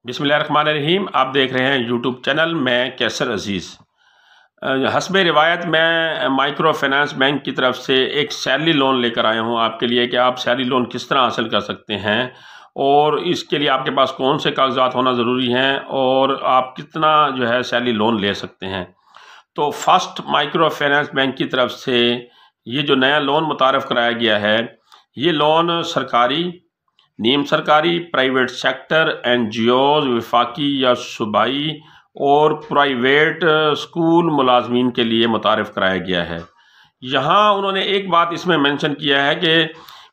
बिस्मिल्लाहिर्रहमानिर्रहीम। आप देख रहे हैं यूट्यूब चैनल। मैं कैसर अजीज़। हस्बे रिवायत मैं माइक्रो फाइनेंस बैंक की तरफ से एक सैलरी लोन लेकर आया हूं आपके लिए कि आप सैलरी लोन किस तरह हासिल कर सकते हैं और इसके लिए आपके पास कौन से कागजात होना ज़रूरी हैं और आप कितना जो है सैलरी लोन ले सकते हैं। तो फर्स्ट माइक्रो फाइनेंस बैंक की तरफ से ये जो नया लोन मुतारफ़ कराया गया है, ये लोन सरकारी, नीम सरकारी, प्राइवेट सेक्टर, एनजीओज़, वफाकी या सूबाई और प्राइवेट स्कूल मुलाजमीन के लिए मुतारफ़ कराया गया है। यहाँ उन्होंने एक बात इसमें मेंशन किया है कि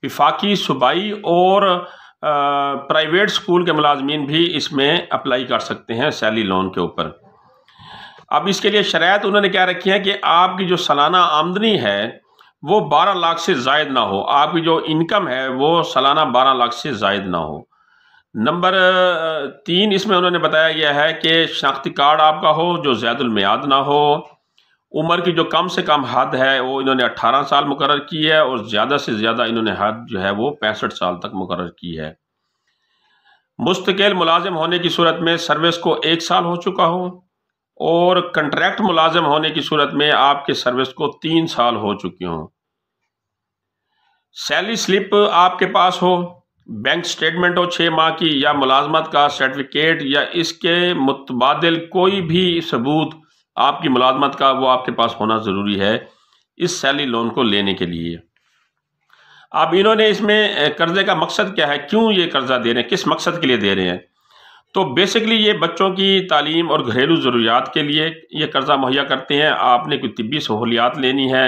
वफाकी, सूबाई और प्राइवेट स्कूल के मुलाजमीन भी इसमें अप्लाई कर सकते हैं सैलरी लोन के ऊपर। अब इसके लिए शराइत उन्होंने क्या रखी है कि आपकी जो सालाना आमदनी है वो 12 लाख से ज़ायद ना हो, आपकी जो इनकम है वो सालाना 12 लाख से ज़ायद ना हो। नंबर 3 इसमें उन्होंने बताया गया है कि शनाख्ती कार्ड आपका हो जो ज़्यादुल मियाद ना हो। उम्र की जो कम से कम हद है वो इन्होंने 18 साल मुकर्रर की है और ज़्यादा से ज़्यादा इन्होंने हद जो है वो 65 साल तक मुकर्रर की है। मुस्तकिल मुलाजिम होने की सूरत में सर्विस को 1 साल हो चुका हो और कंट्रैक्ट मुलाजिम होने की सूरत में आपके सर्विस को 3 साल हो चुके हों। सैलरी स्लिप आपके पास हो, बैंक स्टेटमेंट हो 6 माह की, या मुलाजमत का सर्टिफिकेट या इसके मुतबादिल कोई भी सबूत आपकी मुलाजमत का वो आपके पास होना ज़रूरी है इस सैलरी लोन को लेने के लिए। अब इन्होंने इसमें कर्ज़े का मकसद क्या है, क्यों ये कर्ज़ा दे रहे हैं, किस मकसद के लिए दे रहे हैं। तो बेसिकली ये बच्चों की तालीम और घरेलू ज़रूरियात के लिए ये कर्ज़ा मुहैया करते हैं। आपने कोई तिब्बी सहूलियात लेनी है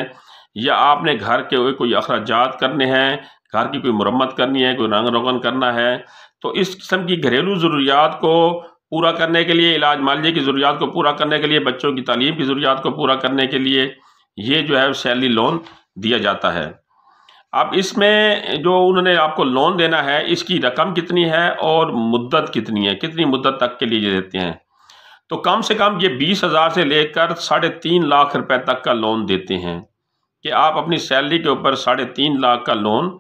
या आपने घर के कोई अखराजात करने हैं, घर की कोई मुरम्मत करनी है, कोई रंग रोगन करना है, तो इस किस्म की घरेलू ज़रूरियात को पूरा करने के लिए, इलाज मालिया की ज़रूरियात को पूरा करने के लिए, बच्चों की तालीम की ज़रूरियात को पूरा करने के लिए ये जो है सैलरी लोन दिया जाता है। अब इसमें जो उन्होंने आपको लोन देना है इसकी रकम कितनी है और मुद्दत कितनी है, कितनी मुद्दत तक के लिए ये देते हैं। तो कम से कम ये 20,000 से लेकर 3.5 लाख रुपए तक का लोन देते हैं कि आप अपनी सैलरी के ऊपर 3.5 लाख का लोन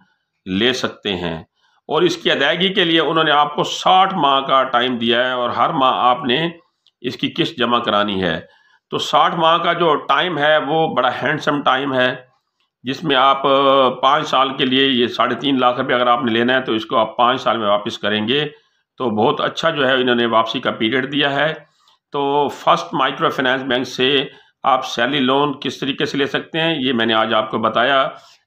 ले सकते हैं और इसकी अदायगी के लिए उन्होंने आपको 60 माह का टाइम दिया है और हर माह आपने इसकी किस्त जमा करानी है। तो 60 माह का जो टाइम है वो बड़ा हैंडसम टाइम है जिसमें आप 5 साल के लिए ये 3.5 लाख रुपये अगर आपने लेना है तो इसको आप 5 साल में वापस करेंगे। तो बहुत अच्छा जो है इन्होंने वापसी का पीरियड दिया है। तो फर्स्ट माइक्रो फाइनेंस बैंक से आप सैलरी लोन किस तरीके से ले सकते हैं ये मैंने आज आपको बताया।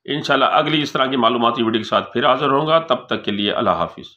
इंशाल्लाह अगली इस तरह की मालूमाती वीडियो के साथ फिर हाज़िर होऊंगा। तब तक के लिए अल्लाह हाफिज़।